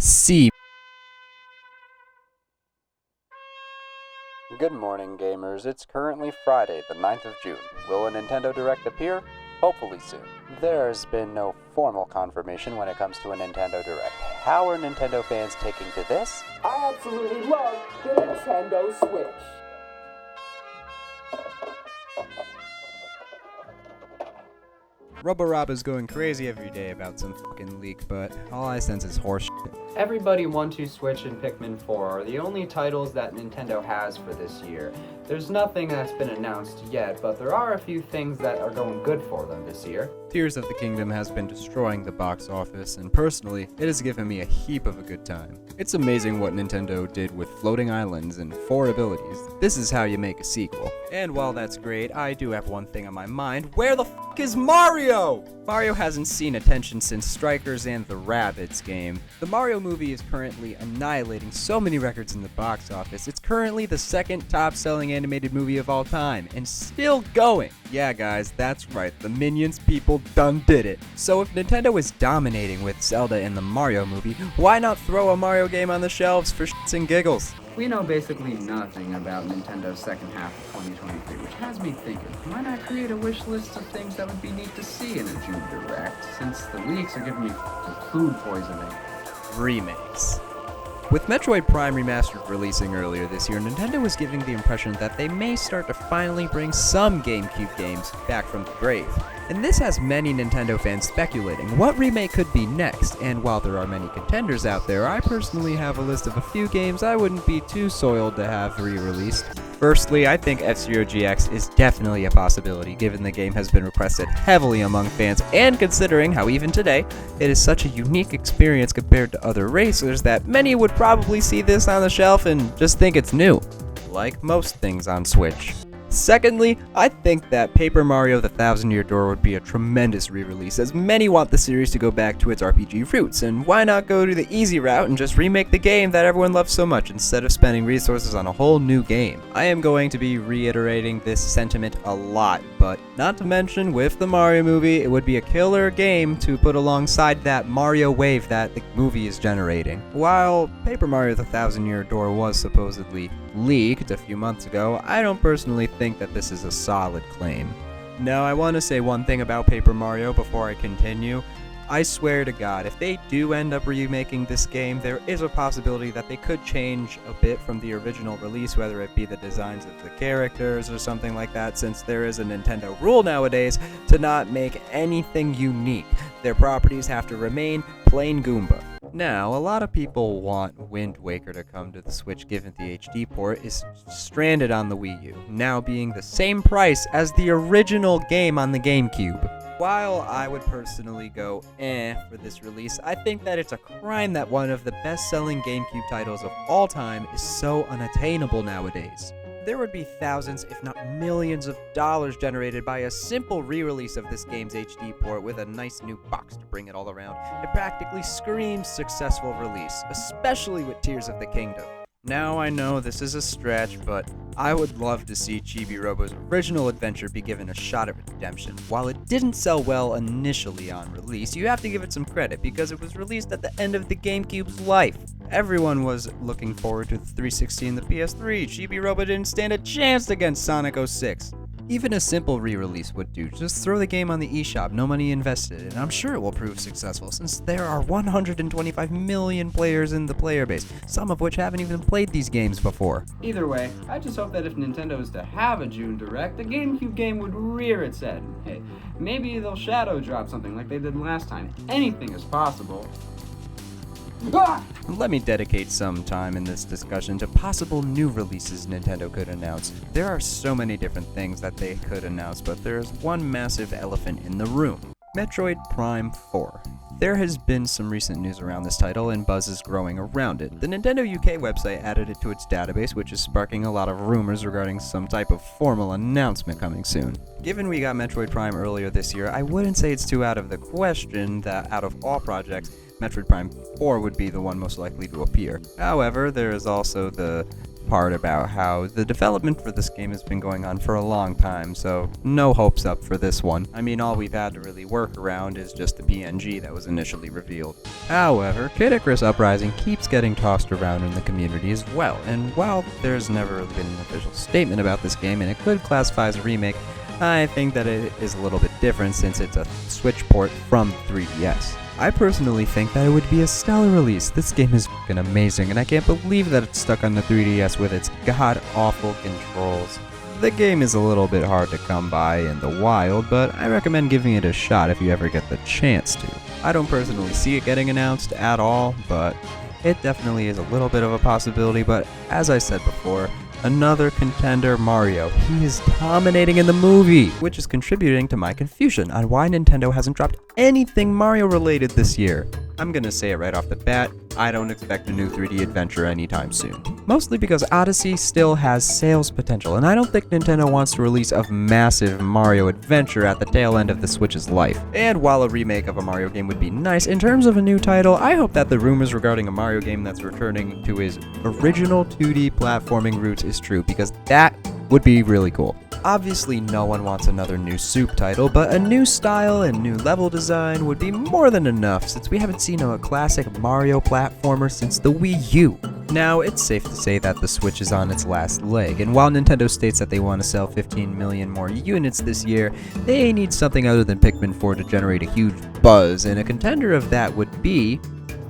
C. Good morning, gamers. It's currently Friday, the 9th of June. Will a Nintendo Direct appear? Hopefully soon. There's been no formal confirmation when it comes to a Nintendo Direct. How are Nintendo fans taking to this? I absolutely love the Nintendo Switch. Robo-Rob is going crazy every day about some fucking leak, but all I sense is horse shit. Everybody 1-2 Switch and Pikmin 4 are the only titles that Nintendo has for this year. There's nothing that's been announced yet, but there are a few things that are going good for them this year. Tears of the Kingdom has been destroying the box office, and personally, it has given me a heap of a good time. It's amazing what Nintendo did with floating islands and 4 abilities. This is how you make a sequel. And while that's great, I do have one thing on my mind. Where the fuck is Mario? Mario hasn't seen attention since Strikers and the Rabbids game. The Mario movie is currently annihilating so many records in the box office. It's currently the second top-selling animated movie of all time, and still going. Yeah guys, that's right, the Minions people done did it. So if Nintendo is dominating with Zelda and the Mario movie, why not throw a Mario game on the shelves for shits and giggles? We know basically nothing about Nintendo's second half of 2023, which has me thinking, why not create a wish list of things that would be neat to see in a June Direct, since the leaks are giving me food poisoning. Remakes. With Metroid Prime Remastered releasing earlier this year, Nintendo was giving the impression that they may start to finally bring some GameCube games back from the grave. And this has many Nintendo fans speculating what remake could be next, and while there are many contenders out there, I personally have a list of a few games I wouldn't be too soiled to have re-released. Firstly, I think F-Zero GX is definitely a possibility, given the game has been requested heavily among fans, and considering how even today, it is such a unique experience compared to other racers that many would probably see this on the shelf and just think it's new. Like most things on Switch. Secondly, I think that Paper Mario The Thousand Year Door would be a tremendous re-release, as many want the series to go back to its RPG roots, and why not go to the easy route and just remake the game that everyone loves so much instead of spending resources on a whole new game. I am going to be reiterating this sentiment a lot, but not to mention with the Mario movie, it would be a killer game to put alongside that Mario wave that the movie is generating. While Paper Mario The Thousand Year Door was supposedly leaked a few months ago, I don't personally think that this is a solid claim. Now, I want to say one thing about Paper Mario before I continue. I swear to God, if they do end up remaking this game, there is a possibility that they could change a bit from the original release, whether it be the designs of the characters or something like that, since there is a Nintendo rule nowadays to not make anything unique. Their properties have to remain plain Goomba. Now, a lot of people want Wind Waker to come to the Switch given the HD port is stranded on the Wii U, now being the same price as the original game on the GameCube. While I would personally go for this release, I think that it's a crime that one of the best-selling GameCube titles of all time is so unattainable nowadays. There would be thousands, if not millions of dollars generated by a simple re-release of this game's HD port with a nice new box to bring it all around. It practically screams successful release, especially with Tears of the Kingdom. Now I know this is a stretch, but I would love to see Chibi Robo's original adventure be given a shot at redemption. While it didn't sell well initially on release, you have to give it some credit because it was released at the end of the GameCube's life. Everyone was looking forward to the 360 and the PS3. Chibi Robo didn't stand a chance against Sonic 06. Even a simple re-release would do. Just throw the game on the eShop, no money invested, and I'm sure it will prove successful since there are 125 million players in the player base, some of which haven't even played these games before. Either way, I just hope that if Nintendo is to have a June Direct, the GameCube game would rear its head. Hey, maybe they'll shadow drop something like they did last time. Anything is possible. Let me dedicate some time in this discussion to possible new releases Nintendo could announce. There are so many different things that they could announce, but there is one massive elephant in the room. Metroid Prime 4. There has been some recent news around this title, and buzz is growing around it. The Nintendo UK website added it to its database, which is sparking a lot of rumors regarding some type of formal announcement coming soon. Given we got Metroid Prime earlier this year, I wouldn't say it's too out of the question that out of all projects, Metroid Prime 4 would be the one most likely to appear. However, there is also the part about how the development for this game has been going on for a long time, so no hopes up for this one. I mean, all we've had to really work around is just the PNG that was initially revealed. However, Kid Icarus Uprising keeps getting tossed around in the community as well, and while there's never really been an official statement about this game and it could classify as a remake, I think that it is a little bit different since it's a Switch port from 3DS. I personally think that it would be a stellar release. This game is fucking amazing, and I can't believe that it's stuck on the 3DS with its god-awful controls. The game is a little bit hard to come by in the wild, but I recommend giving it a shot if you ever get the chance to. I don't personally see it getting announced at all, but it definitely is a little bit of a possibility. But as I said before, another contender, Mario. He is dominating in the movie, which is contributing to my confusion on why Nintendo hasn't dropped anything Mario related this year. I'm gonna say it right off the bat, I don't expect a new 3D adventure anytime soon. Mostly because Odyssey still has sales potential, and I don't think Nintendo wants to release a massive Mario adventure at the tail end of the Switch's life. And while a remake of a Mario game would be nice, in terms of a new title, I hope that the rumors regarding a Mario game that's returning to his original 2D platforming roots is true, because that would be really cool. Obviously, no one wants another new Soup title, but a new style and new level design would be more than enough, since we haven't seen a classic Mario platformer since the Wii U. Now, it's safe to say that the Switch is on its last leg, and while Nintendo states that they want to sell 15 million more units this year, they need something other than Pikmin 4 to generate a huge buzz, and a contender of that would be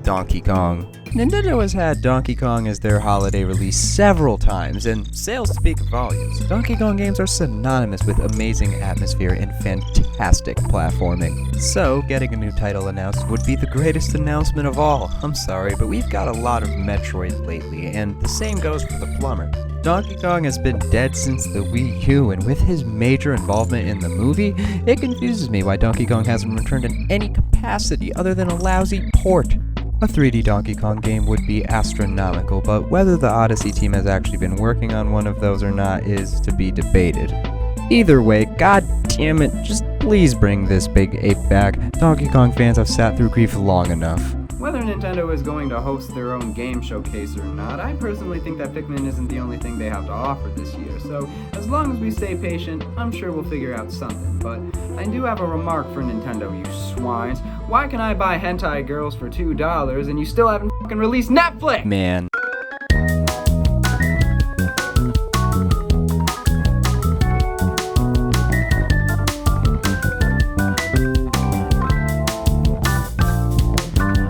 Donkey Kong. Nintendo has had Donkey Kong as their holiday release several times, and sales speak volumes. Donkey Kong games are synonymous with amazing atmosphere and fantastic platforming. So, getting a new title announced would be the greatest announcement of all. I'm sorry, but we've got a lot of Metroids lately, and the same goes for the Plumber. Donkey Kong has been dead since the Wii U, and with his major involvement in the movie, it confuses me why Donkey Kong hasn't returned in any capacity other than a lousy port. A 3D Donkey Kong game would be astronomical, but whether the Odyssey team has actually been working on one of those or not is to be debated. Either way, god damn it, just please bring this big ape back. Donkey Kong fans have sat through grief long enough. Whether Nintendo is going to host their own game showcase or not, I personally think that Pikmin isn't the only thing they have to offer this year, so as long as we stay patient, I'm sure we'll figure out something. But I do have a remark for Nintendo, you swines. Why can I buy hentai girls for $2 and you still haven't fucking released Netflix? Man.